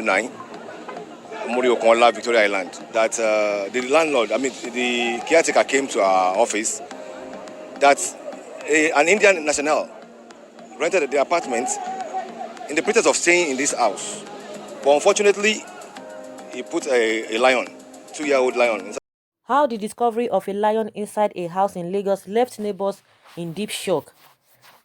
229 Muriokonla, Victoria Island, that the landlord, the caretaker came to our office that an Indian national rented the apartment in the pretext of staying in this house. But unfortunately, he put a lion, 2-year-old lion, inside. How the discovery of a lion inside a house in Lagos left neighbors in deep shock.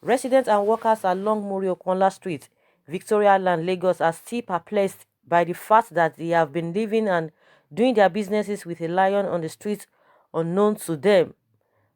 Residents and workers along Muriokonla Street, Victoria Land, Lagos are still perplexed by the fact that they have been living and doing their businesses with a lion on the streets unknown to them.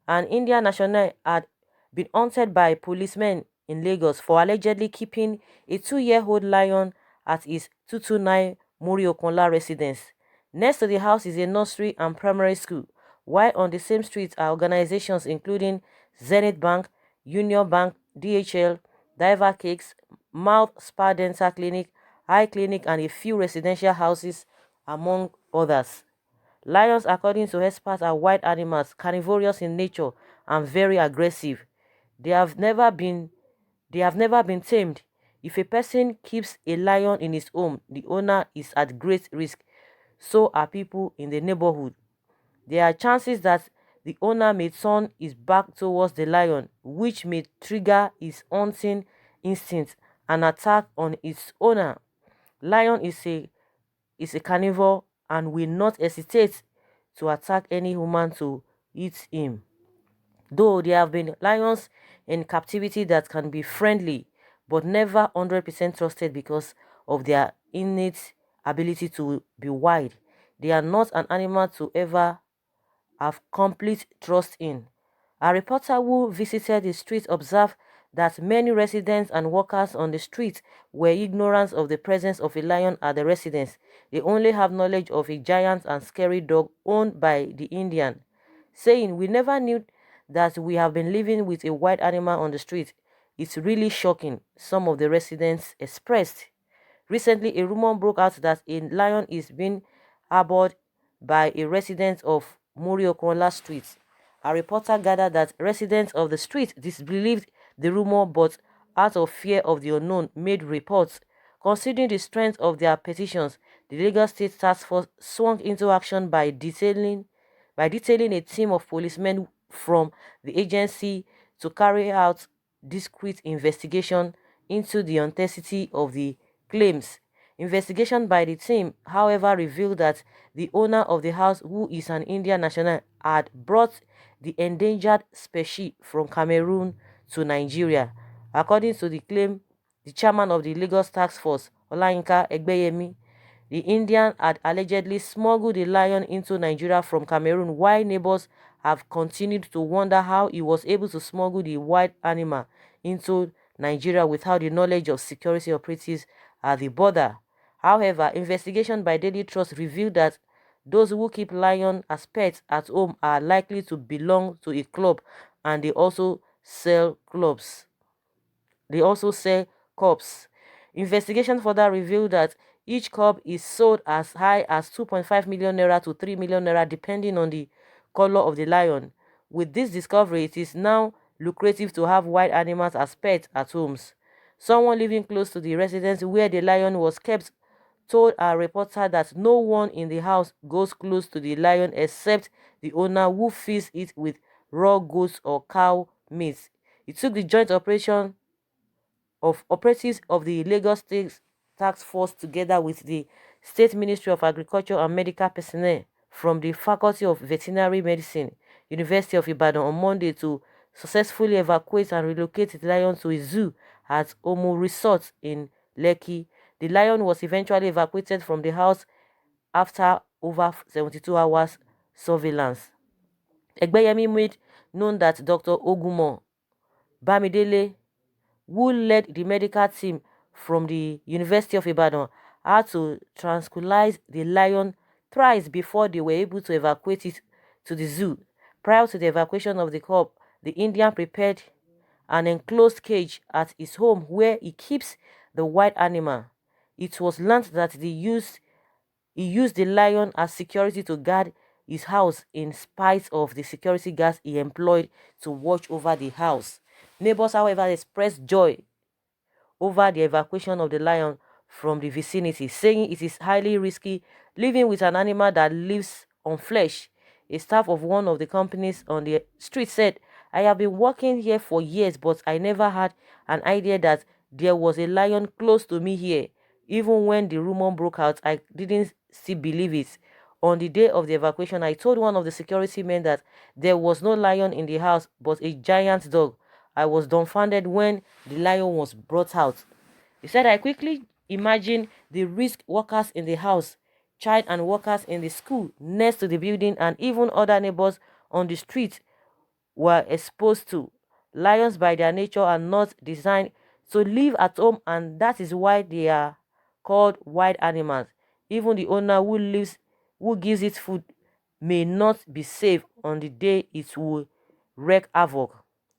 An Indian national had been hunted by policemen in Lagos for allegedly keeping a 2-year-old lion at his 229 Muriokonla residence. Next to the house is a nursery and primary school, while on the same street are organizations including Zenith Bank, Union Bank, DHL, Diver Cakes, Mouth Spa Dental Clinic, Eye Clinic, and a few residential houses, among others. Lions, according to experts, are wild animals, carnivorous in nature and very aggressive. They have never been tamed. If a person keeps a lion in his home, the owner is at great risk. So are people in the neighborhood. There are chances that the owner may turn his back towards the lion, which may trigger his hunting instinct and attack on its owner. Lion is a carnivore and will not hesitate to attack any human to eat him. Though there have been lions in captivity that can be friendly, but never 100% trusted because of their innate ability to be wild. They are not an animal to ever have complete trust in. A reporter who visited the street observed that many residents and workers on the street were ignorant of the presence of a lion at the residence. They only have knowledge of a giant and scary dog owned by the Indian, saying, "We never knew that we have been living with a wild animal on the street. It's really shocking," some of the residents expressed. Recently, a rumor broke out that a lion is being harbored by a resident of Muriokonla Street. A reporter gathered that residents of the street disbelieved the rumor, but out of fear of the unknown made reports. Considering the strength of their petitions, the Lagos State Task Force swung into action by detailing a team of policemen from the agency to carry out discreet investigation into the authenticity of the claims. Investigation by the team, however, revealed that the owner of the house, who is an Indian national, had brought the endangered species from Cameroon to Nigeria. According to the claim, the chairman of the Lagos Task Force, Olayinka Egbeyemi, the Indian had allegedly smuggled the lion into Nigeria from Cameroon, while neighbors have continued to wonder how he was able to smuggle the wild animal into Nigeria without the knowledge of security operatives at the border. However, investigation by Daily Trust revealed that those who keep lions as pets at home are likely to belong to a club, and they also sell cups. Investigation further revealed that each cub is sold as high as 2.5 million naira to 3 million naira depending on the color of the lion. With this discovery, it is now lucrative to have wild animals as pets at homes. Someone living close to the residence where the lion was kept told a reporter that no one in the house goes close to the lion except the owner, who feeds it with raw goat or cow meat. It took the joint operation of operatives of the Lagos State Task Force together with the State Ministry of Agriculture and medical personnel from the Faculty of Veterinary Medicine, University of Ibadan, on Monday to successfully evacuate and relocate the lion to a zoo at Omu Resort in Lekki. The lion was eventually evacuated from the house after over 72 hours surveillance. Egbeyemi made known that Dr. Ogumo Bamidele, who led the medical team from the University of Ibadan, had to tranquilize the lion thrice before they were able to evacuate it to the zoo. Prior to the evacuation of the cub, the Indian prepared an enclosed cage at his home where he keeps the wild animal. It was learned that he used the lion as security to guard his house in spite of the security guards he employed to watch over the house. Neighbors, however, expressed joy over the evacuation of the lion, from the vicinity, saying it is highly risky living with an animal that lives on flesh. A staff of one of the companies on the street said, I have been working here for years, but I never had an idea that there was a lion close to me here. Even when the rumor broke out, I didn't still believe it. On the day of the evacuation, I told one of the security men that there was no lion in the house, but a giant dog. I was dumbfounded when the lion was brought out. He said, I quickly imagined the risk workers in the house, child and workers in the school next to the building, and even other neighbors on the street were exposed to. Lions, by their nature, are not designed to live at home, and that is why they are called wild animals. Even the owner who gives it food, may not be safe on the day it will wreak havoc.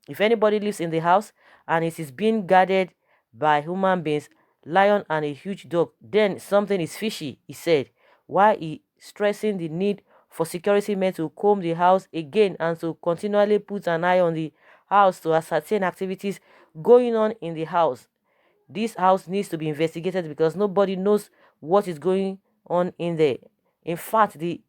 If anybody lives in the house and it is being guarded by human beings, lion and a huge dog, then something is fishy, he said, while he stressing the need for security men to comb the house again and to continually put an eye on the house to ascertain activities going on in the house. This house needs to be investigated because nobody knows what is going on in there. In fact, the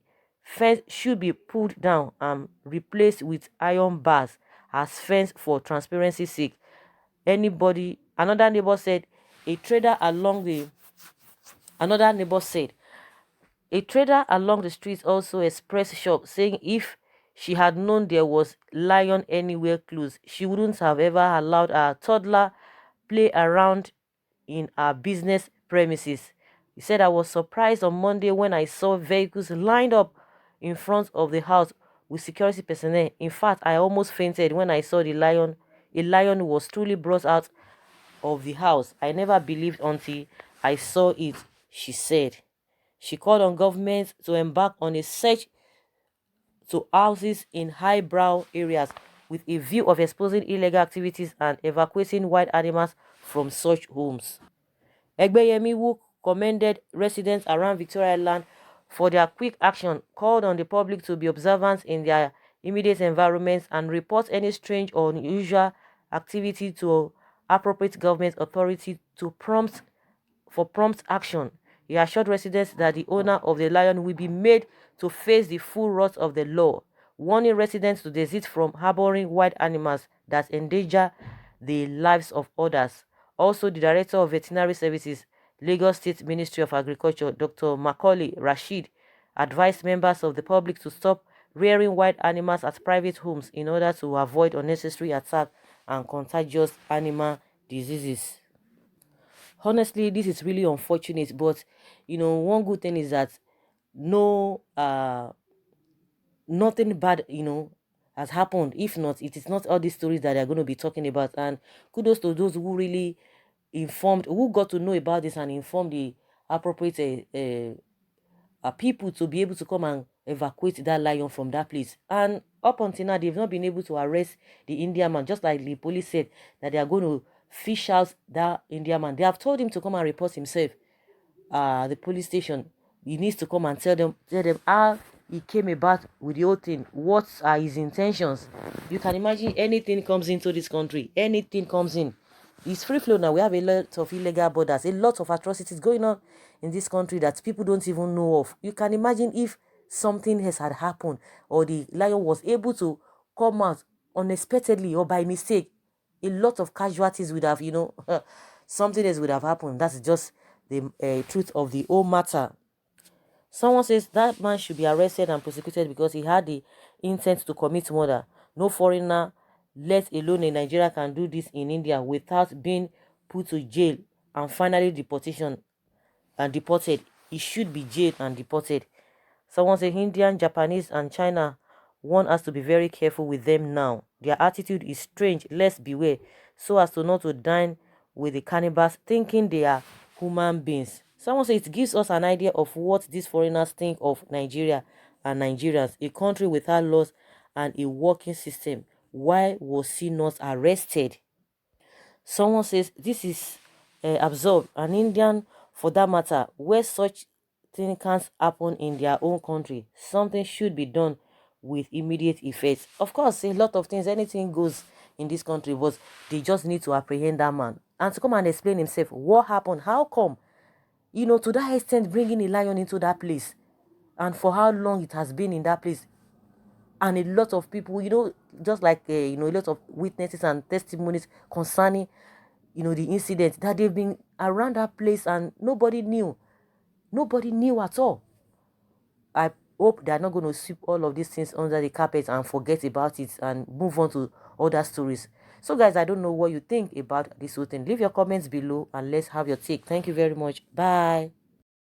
fence should be pulled down and replaced with iron bars as fence for transparency's sake. Another neighbor said, a trader along the another neighbor said a trader along the street also expressed shock, saying if she had known there was lion anywhere close, she wouldn't have ever allowed her toddler play around in our business premises. He said, I was surprised on Monday when I saw vehicles lined up in front of the house with security personnel. In fact, I almost fainted when I saw a lion was truly brought out of the house. I never believed until I saw it, she said. She called on government to embark on a search to houses in highbrow areas with a view of exposing illegal activities and evacuating wild animals from such homes. Egbeyemi, who commended residents around Victoria Island for their quick action, called on the public to be observant in their immediate environments and report any strange or unusual activity to appropriate government authority for prompt action. He assured residents that the owner of the lion will be made to face the full wrath of the law, warning residents to desist from harboring wild animals that endanger the lives of others. Also, the Director of Veterinary Services, Lagos State Ministry of Agriculture, Dr. Macaulay Rashid, advised members of the public to stop rearing wild animals at private homes in order to avoid unnecessary attack and contagious animal diseases. Honestly, this is really unfortunate, but one good thing is that no nothing bad has happened. If not, it is not all these stories that they're going to be talking about. And kudos to those who really who got to know about this and informed the appropriate people to be able to come and evacuate that lion from that place. And up until now, they've not been able to arrest the Indian man, just like the police said that they are going to fish out that Indian man. They have told him to come and report himself the police station. He needs to come and tell them how he came about with the whole thing, what are his intentions. You can imagine anything comes into this country, anything comes in. It's free flow now. We have a lot of illegal borders, a lot of atrocities going on in this country that people don't even know of. You can imagine if something had happened or the lion was able to come out unexpectedly or by mistake, a lot of casualties would have, something else would have happened. That's just the truth of the whole matter. Someone says that man should be arrested and prosecuted because he had the intent to commit murder. No foreigner, let alone a Nigeria, can do this in India without being put to jail and finally deported. He should be jailed and deported. Someone said Indian, Japanese, and China want us to be very careful with them now. Their attitude is strange. Let's beware, so as to not to dine with the cannibals, thinking they are human beings. Someone said it gives us an idea of what these foreigners think of Nigeria and Nigerians, a country without laws and a working system. Why was he not arrested? Someone says this is absurd. An Indian, for that matter, where such thing can't happen in their own country. Something should be done with immediate effect. Of course, a lot of things, anything goes in this country, but they just need to apprehend that man and to come and explain himself. What happened? How come? You know, to that extent, bringing a lion into that place, and for how long it has been in that place. And a lot of people, you know, just like you know, a lot of witnesses and testimonies concerning, you know, the incident, that they've been around that place and nobody knew at all. I hope they're not going to sweep all of these things under the carpet and forget about it and move on to other stories. So guys, I don't know what you think about this whole thing. Leave your comments below and let's have your take. Thank you very much. Bye.